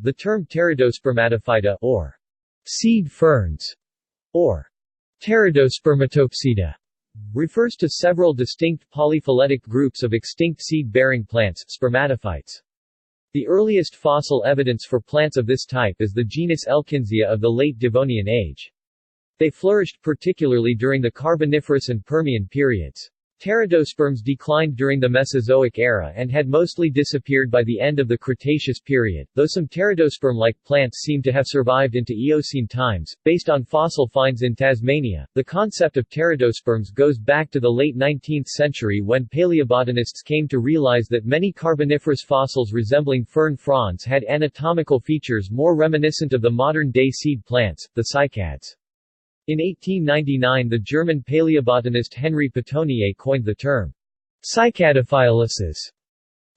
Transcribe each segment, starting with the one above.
The term Pteridospermatophyta, or seed ferns, or Pteridospermatophyta, refers to several distinct polyphyletic groups of extinct seed-bearing plants, spermatophytes. The earliest fossil evidence for plants of this type is the genus Elkinsia of the late Devonian age. They flourished particularly during the Carboniferous and Permian periods. Pteridosperms declined during the Mesozoic era and had mostly disappeared by the end of the Cretaceous period, though some pteridosperm-like plants seem to have survived into Eocene times. Based on fossil finds in Tasmania, the concept of pteridosperms goes back to the late 19th century when paleobotanists came to realize that many Carboniferous fossils resembling fern fronds had anatomical features more reminiscent of the modern-day seed plants, the cycads. In 1899 the German paleobotanist Henry Pitonier coined the term cycadophyllaceae,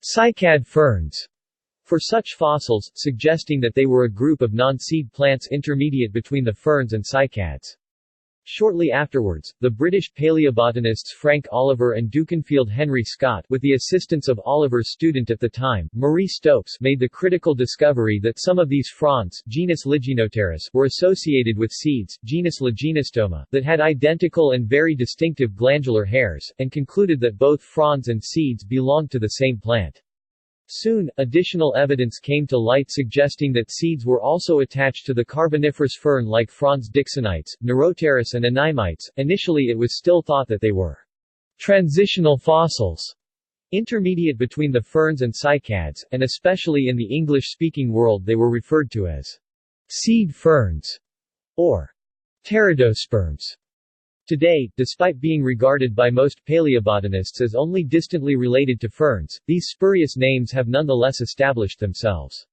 cycad ferns, for such fossils, suggesting that they were a group of non-seed plants intermediate between the ferns and cycads. Shortly afterwards, the British paleobotanists Frank Oliver and Dukenfield Henry Scott, with the assistance of Oliver's student at the time, Marie Stopes, made the critical discovery that some of these fronds, genus Liginoteris, were associated with seeds, genus Laginostoma, that had identical and very distinctive glandular hairs, and concluded that both fronds and seeds belonged to the same plant. Soon, additional evidence came to light suggesting that seeds were also attached to the Carboniferous fern like fronds Dixonites, Neuroteris and Animites. Initially it was still thought that they were transitional fossils, intermediate between the ferns and cycads, and especially in the English-speaking world they were referred to as seed ferns, or pteridosperms. Today, despite being regarded by most paleobotanists as only distantly related to ferns, these spurious names have nonetheless established themselves.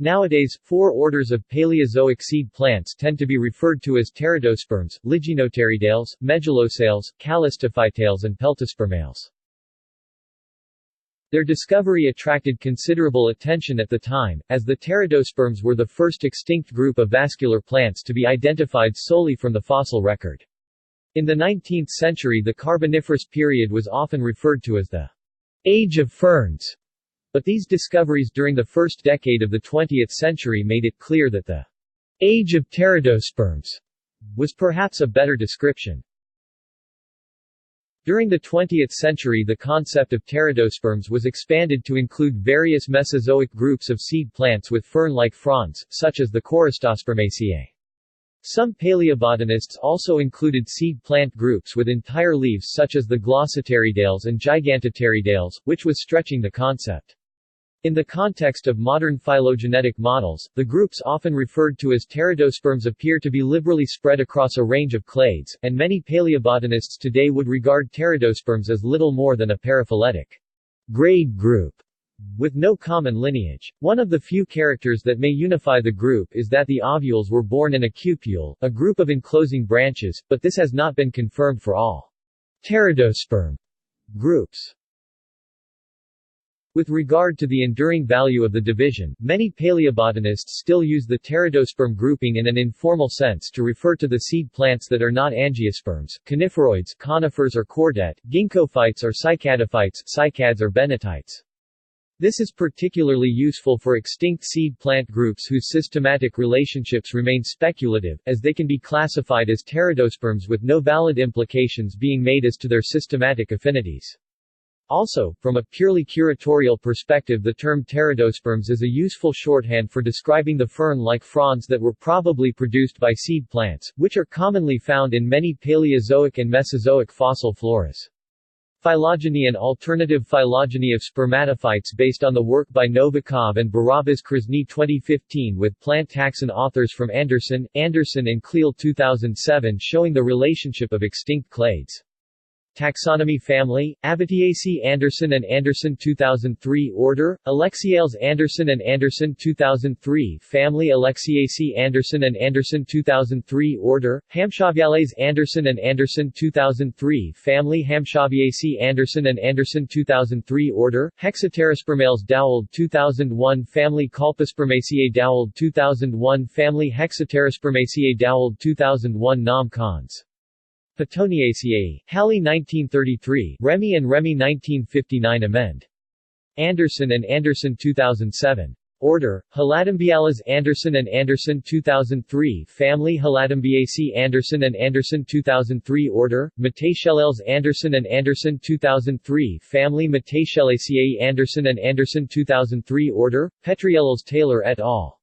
Nowadays, 4 orders of Paleozoic seed plants tend to be referred to as pteridosperms: Liginoteridales, Megillosales, Callistophytales and Peltospermales. Their discovery attracted considerable attention at the time, as the pteridosperms were the first extinct group of vascular plants to be identified solely from the fossil record. In the 19th century the Carboniferous period was often referred to as the Age of Ferns, but these discoveries during the first decade of the 20th century made it clear that the Age of Pteridosperms was perhaps a better description. During the 20th century the concept of pteridosperms was expanded to include various Mesozoic groups of seed plants with fern-like fronds, such as the Corystospermaceae. Some paleobotanists also included seed plant groups with entire leaves such as the Glossoteridales and Gigantoteridales, which was stretching the concept. In the context of modern phylogenetic models, the groups often referred to as pteridosperms appear to be liberally spread across a range of clades, and many paleobotanists today would regard pteridosperms as little more than a paraphyletic grade group with no common lineage. One of the few characters that may unify the group is that the ovules were born in a cupule, a group of enclosing branches, but this has not been confirmed for all pteridosperm groups. With regard to the enduring value of the division, many paleobotanists still use the pteridosperm grouping in an informal sense to refer to the seed plants that are not angiosperms, coniferoids, conifers or chordate, ginkgophytes or cycadophytes, cycads or bennetites. This is particularly useful for extinct seed plant groups whose systematic relationships remain speculative, as they can be classified as pteridosperms with no valid implications being made as to their systematic affinities. Also, from a purely curatorial perspective the term pteridosperms is a useful shorthand for describing the fern-like fronds that were probably produced by seed plants, which are commonly found in many Paleozoic and Mesozoic fossil floras. Phylogeny and alternative phylogeny of spermatophytes based on the work by Novikov and Barabas-Krasny 2015 with plant taxon authors from Anderson and Cleel 2007 showing the relationship of extinct clades. Taxonomy family, Avitiaceae Anderson and Anderson 2003 Order, Alexiales Anderson and Anderson 2003 Family Alexiaceae Anderson and Anderson 2003 Order, Hampshaviales Anderson and Anderson 2003 Family Hampshaviaceae Anderson and Anderson 2003 Order, Hexaterispermales Dowald 2001 Family Culpaspermaceae Dowald 2001 Family Hexaterispermaceae Dowald 2001 Nom Cons. Pitoniaceae, Halley 1933, Remy and Remy 1959 Amend. Anderson and Anderson 2007. Order, Haladambialas Anderson and Anderson 2003 Family Haladambiaceae Anderson and Anderson 2003 Order, Metaceales Anderson and Anderson 2003 Family Metaceaceae Anderson and Anderson 2003 Order, Petriellos Taylor et al.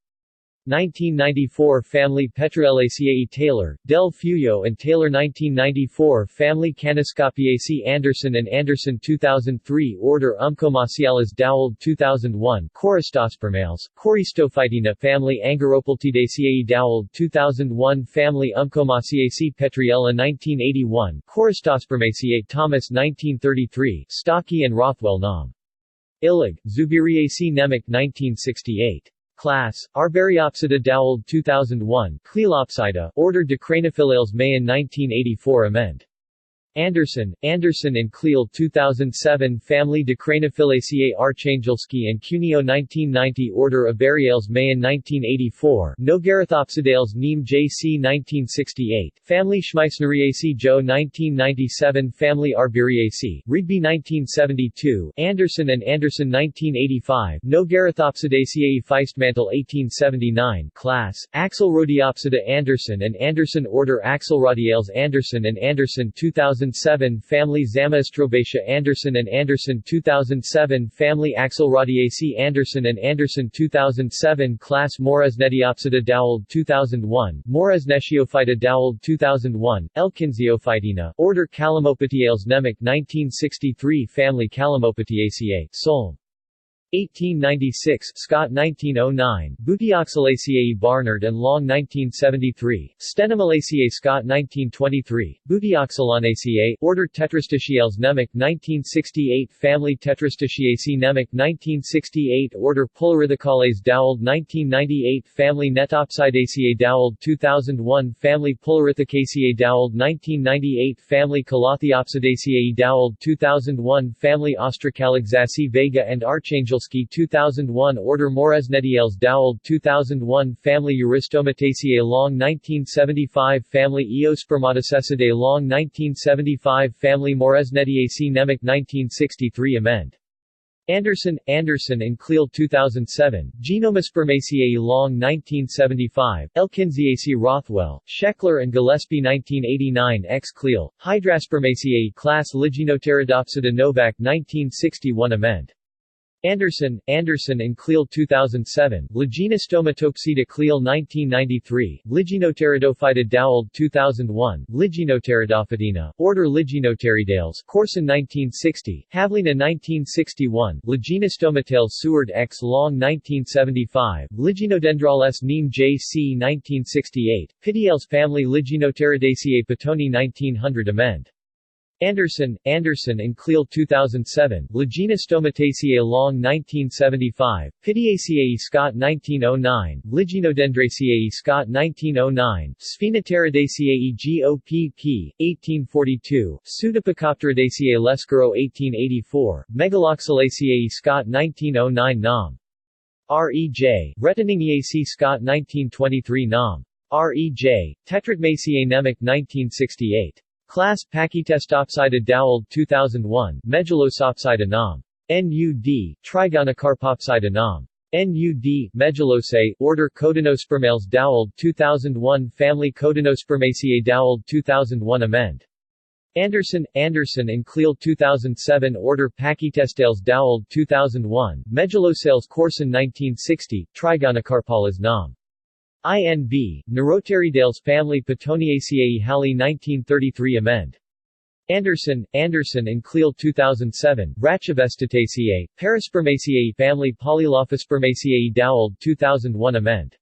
1994 Family Petrielaceae Taylor, Del Fuyo and Taylor 1994 Family Caniscopiaceae Anderson and Anderson 2003 Order Umcomacialis Dowald 2001 Corystospermales, Corystophytina Family Angaropeltidaceae Dowald 2001 Family Umcomaciaceae Petriella 1981 Corystospermaceae Thomas 1933 Stocky and Rothwell Nom. Illig, Zubiriaceae Nemec 1968. Class, Arbariopsida Dowald 2001 Cleelopsida, Order Decranophyllales Mayan 1984 Amend. Anderson and Cleel 2007 Family Decranophyllaceae Archangelski and Cuneo 1990 Order Abariales Mayan 1984 Nogarithopsidales Neem J.C. 1968 Family Schmeissneriaceae Joe 1997 Family Arbariaceae, Rigby 1972 Anderson and Anderson 1985 Nogarithopsidaceae Feistmantel 1879 Class, Axelrodiopsida Anderson and Anderson Order Axelrodiales Anderson and Anderson 2007 Family Zamaestrobacea Anderson and Anderson 2007 Family Axelrodiaceae Anderson and Anderson 2007 Class Moresnetiopsida Dowald 2001 Moresnetiophyta Dowald 2001 Elkinziophytina, Order Calamopatiales Nemec 1963 Family Calamopatiaceae, Solm. 1896, Scott 1909, Butioxalaceae Barnard and Long 1973, Stenomalaceae Scott 1923, Butioxalanaceae, Order Tetrastichiales Nemec 1968 Family Tetrastichiaceae Nemec 1968 Order Polarithicoles Dowald 1998 Family Netopsidaceae Dowald 2001 Family Polarithicaceae Dowald 1998 Family Calotheopsidaceae Dowald 2001 Family Ostracalixaceae Vega and Archangel 2001 Order Moresnetiales Dowald 2001 Family Eurystomataceae Long 1975 Family Eospermatocecidae Long 1975 Family Moresnetiaceae Nemec 1963 Amend. Anderson and Cleel 2007, Genomospermaceae Long 1975, Elkinziaceae Rothwell, Scheckler and Gillespie 1989 X Cleel, Hydraspermaceae Class Liginoteridopsida Novak 1961 Amend. Anderson and Cleel 2007, Liginostomatopsida Cleel 1993, Liginoteridophyta Dowald 2001, Liginoteridophytina, Order Liginoteridales, Corson 1960, Havlina 1961, Liginostomatales Seward X Long 1975, Liginodendrales Neem J.C. 1968, Pitiales Family Liginoteridaceae Petoni 1900 Amend. Anderson and Cleel 2007, Liginostomatacea Long 1975, Pitiaceae Scott 1909, Liginodendraceae Scott 1909, Sphenotaridaceae GOPP, 1842, Pseudopicopteridaceae Lescaro 1884, Megaloxylaceae Scott 1909 Nom. R.E.J., Retiningiaceae Scott 1923 Nom. R.E.J., Tetratmaceae Nemec 1968. Class Pachytestopsida Dowald 2001, Megillosopsida Nom. Nud, Trigonocarpopsida Nom. Nud, Megillose, Order Codonospermales Dowald 2001 Family Codonospermaceae Dowald 2001 Amend. Anderson and Cleel 2007 Order Pachytestales Dowald 2001, Megillosales Corson 1960, Trigonocarpales Nom. INB, Neuroteridales Family Petoniaceae Halley 1933 Amend. Anderson and Cleel 2007, Rachivestataceae, Paraspermaceae Family Polylophospermaceae Dowald 2001 Amend.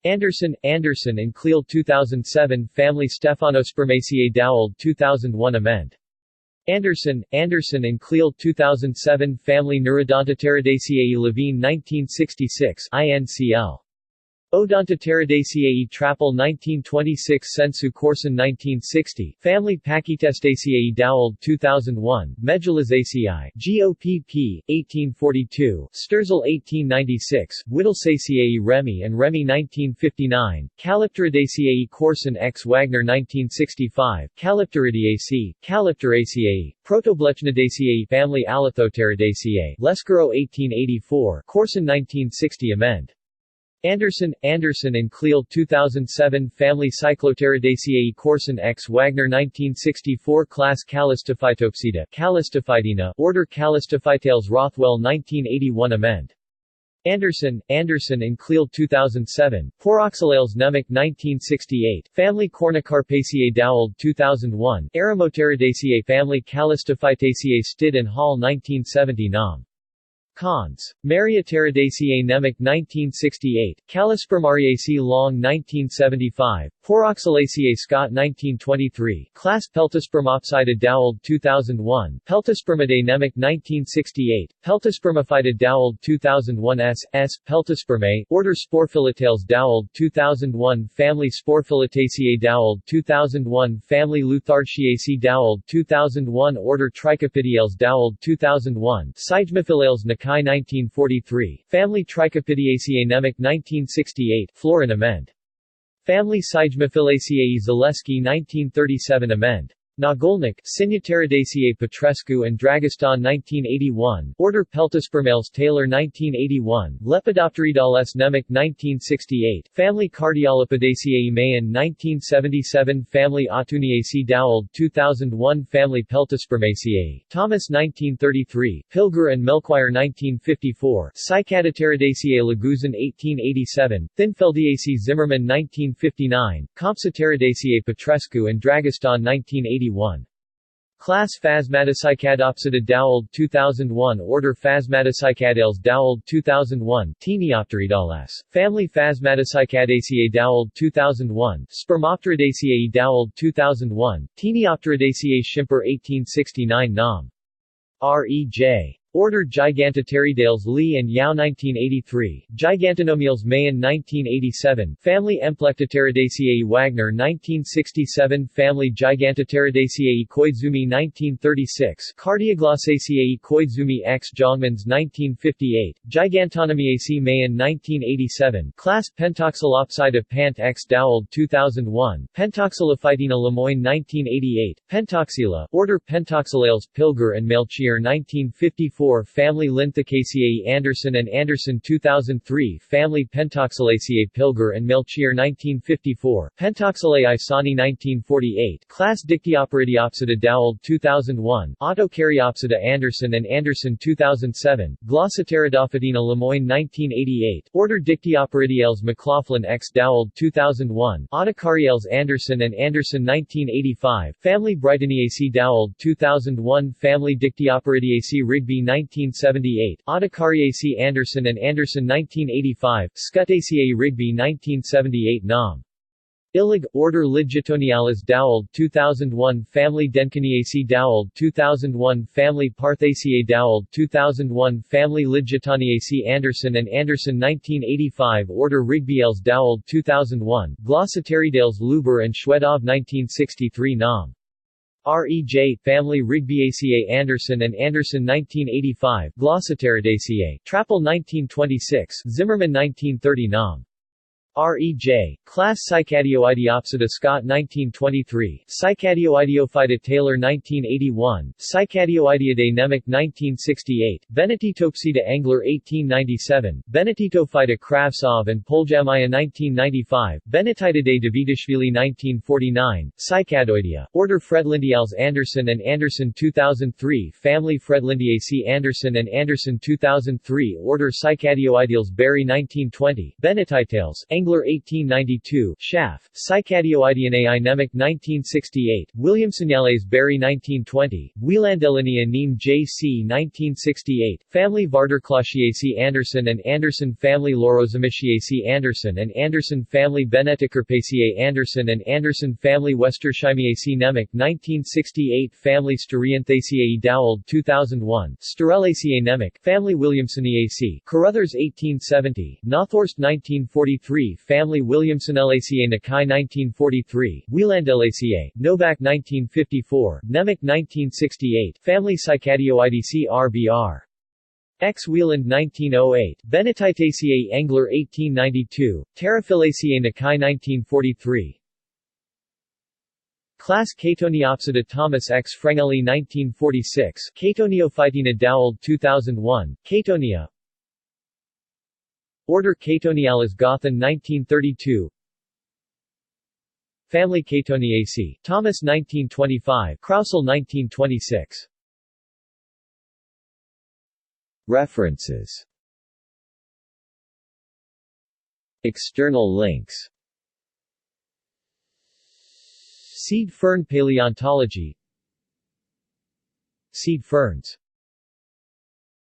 Anderson and Cleel 2007 Family Stephanospermaceae Dowald 2001 Amend. Anderson and Cleel 2007 Family Neurodontoteridaceae Levine 1966 INCL. Odontopteridaceae Trappel 1926 Sensu Corson 1960 Family Pachytestaceae Dowald 2001 Megalizaceae GOPP 1842 Sturzel 1896 Whittlesaceae Remy and Remy 1959 Calypteridaceae Corson x Wagner 1965 Calypteridaceae Protoblechnidaceae Family Alithoteridaceae Lescaro 1884 Corson 1960 Amend Anderson and Cleal 2007 Family Cyclopteridaceae Corson x Wagner 1964 Class Callistophytopsida Order Callistophytales Rothwell 1981 Amend Anderson and Cleal 2007 Poroxylales Nemec 1968 Family Cornicarpaceae Dowald 2001 Aramoteridaceae Family Callistophytaceae Stid and Hall 1970 Nam Cons. Mariateridaceae Nemec 1968, Callispermariaceae Long 1975, Poroxylaceae Scott 1923, Class Peltospermopsida Dowald 2001, Peltospermidae Nemec 1968, Peltospermophyta Dowald 2001 S. Peltospermae, Order Sporphilitales Dowald 2001 Family Sporphilitaceae Dowald 2001 Family Lutharchiaceae Dowald 2001 Order Trichopidiales Dowald 2001 Sigmophilales Nakai 1943, Family Trichopidiaceae Nemec 1968, Florin Amend. Family Sigmophilaceae Zaleski 1937 Amend. Nagolnik, Signataridaceae Petrescu and Dragiston 1981, Order Peltospermales Taylor 1981, Lepidopteridales Nemec 1968, Family Cardiolipidaceae Mayan 1977 Family Autuniaceae Dowald 2001 Family Peltospermaceae, Thomas 1933, Pilger and Melchior 1954, Cycadopteridaceae Laguzin 1887, Thinfeldiaceae Zimmermann 1959, Compsopteridaceae Petrescu and Dragiston 1981. Class Phasmatocycadopsida Dowald 2001 Order Phasmatocycadales Dowald 2001 Teniopteridales. Family Phasmatocycadaceae Dowald 2001 Spermopteridaceae Dowald 2001 Teniopteridaceae Schimper 1869 Nam. R.E.J. Order Gigantoteridales Li and Yao 1983, Gigantonomiales Mayan 1987, Family Emplectoteridaceae Wagner 1967 Family Gigantoteridaceae Koizumi 1936, Cardioglossacea Koizumi x Jongmans 1958, Gigantonomiaceae Mayan 1987, Class Pentoxylopsida Pant x Dowald 2001, Pentoxylophytina Lemoyne 1988, Pentoxyla, Order Pentoxylales Pilger and Melchior 1954 Family Linthicaceae Anderson and Anderson 2003 Family Pentoxylaceae Pilger and Melchior 1954 Pentoxylae Sani 1948 Class Dictyopteridiopsida Dowald 2001 Autocaryopsida Anderson and Anderson 2007 Glossopteridophytina Lemoyne 1988 Order Dictyopteridiales McLaughlin x Dowald 2001 Autocariales Anderson and Anderson 1985 Family Brightoniaceae Dowald 2001 Family Dictyopteridaceae Rigby 1978, Autocariaceae Anderson and Anderson 1985, Scutaceae Rigby 1978 Nam. Illig, Order Ligitonialis Dowald 2001 Family Dencaniaceae Dowald 2001 Family Parthaceae Dowald 2001 Family Ligitoniaceae Anderson and Anderson 1985 Order Rigbyales Dowald 2001 Glossopteridales Luber and Schwedov 1963 Nam. R.E.J. Family Rigbiaceae Anderson and Anderson 1985 Glossopteridaceae Trappel 1926 Zimmermann 1930 Nam. R.E.J. Class Cycadioideopsida Scott 1923, Cycadioideophyta Taylor 1981, Cycadioideidae Nemec 1968, Benetitopsida Angler 1897, Benetitophyta Kravtsov and Poljamaya 1995, Benetitidae Davidashvili 1949, Cycadoidea, Order Fredlindiales Anderson and Anderson 2003 Family Fredlindiaceae Anderson and Anderson 2003 Order Cycadioideales Berry 1920, Benetitales, Angler 1892, Schaff, Cycadioideanae Nemec 1968, Williamsoniales Berry 1920, Wielandelinia Neem J.C. 1968, Family Varderclachiaceae Anderson and Anderson Family Lorozomyciaceae Anderson and Anderson Family Beneticarpaceae Anderson and Anderson Family Westerschimiaceae Nemec 1968 Family Styrianthaceae Dowald 2001, Styrellaceae Nemec, Family Williamsoniaceae, Carruthers 1870, Nothorst 1943 1943, family Williamsonelaceae Nakai 1943, Wielandelaceae, Novak 1954, Nemec 1968, family Cycadioideaceae RBR. X. Wieland 1908, Benetitaceae Engler 1892, Pterophyllaceae Nakai 1943. Class Catoniopsida Thomas X. Frengelly 1946, Catoniophytina Dowald 2001, Catonia. Order Catonialis Gothan 1932. Family Catoniaceae, Thomas 1925, Krausel 1926. References. External links. Seed fern paleontology. Seed ferns